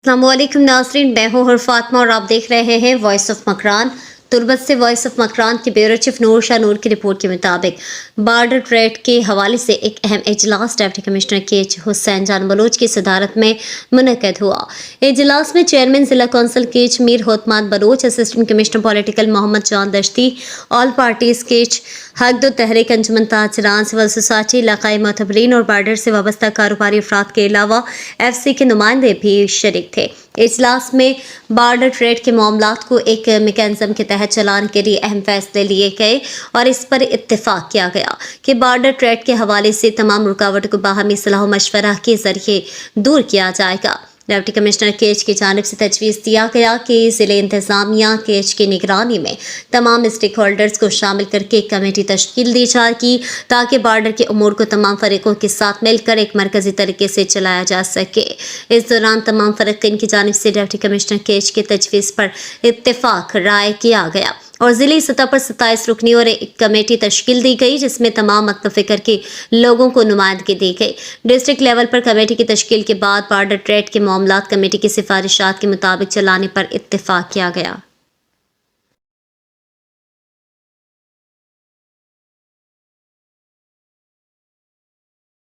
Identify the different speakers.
Speaker 1: अस्सलामुअलैकुम नाज़रीन, मैं हूँ फातिमा और आप देख रहे हैं वॉइस ऑफ मकरान। तुर्बत से वॉइस ऑफ मकरान के ब्यूरो चीफ नूर शाह नूर की रिपोर्ट के मुताबिक बॉर्डर ट्रेड के हवाले से एक अहम इजलास डिप्टी कमिश्नर KH हुसैन जान बलोच की सदारत में मुनक़द हुआ। इजलास में चेयरमैन जिला council KH Mir Hotman Baloch, assistant commissioner political Mohammad Jan Dashti, all parties KH हक तहरीक अंजुमन ताजरान, सिविल सोसाइटी, इलाकाई मोतबरीन और बॉर्डर से वाबस्ता कारोबारी अफराद के अलावा FC के नुमाइंदे भी शरीक थे। इजलास में बॉर्डर ट्रेड के मामलात को एक मैकेनिज्म के तहत चलाने के लिए अहम फैसले लिए गए और इस पर इत्तेफाक किया गया कि बॉर्डर ट्रेड के हवाले से तमाम रुकावटों को बाहमी सलाह मशवरा के जरिए दूर किया जाएगा। डिप्टी कमिश्नर KH की जानिब से तजवीज़ दिया गया कि ज़िले इंतज़ामिया KH की निगरानी में तमाम स्टेक होल्डर्स को शामिल करके एक कमेटी तश्कील दी जाएगी ताकि बॉर्डर के उमूर को तमाम फरीकों के साथ मिलकर एक मरकज़ी तरीके से चलाया जा सके। इस दौरान तमाम फरीक़ीन की जानिब से डिप्टी कमिश्नर KH की तजवीज़ पर इत्तेफाक राय किया गया और ज़िली सतह पर 27 रुकनी और एक कमेटी तश्कील दी गई जिसमें तमाम मक्त फ़िक्र के लोगों को नुमाइंदगी दी गई। डिस्ट्रिक्ट लेवल पर कमेटी की तश्कील के बाद बॉर्डर ट्रेड के मामलात कमेटी की सिफारिशात के मुताबिक चलाने पर इत्तेफाक किया गया।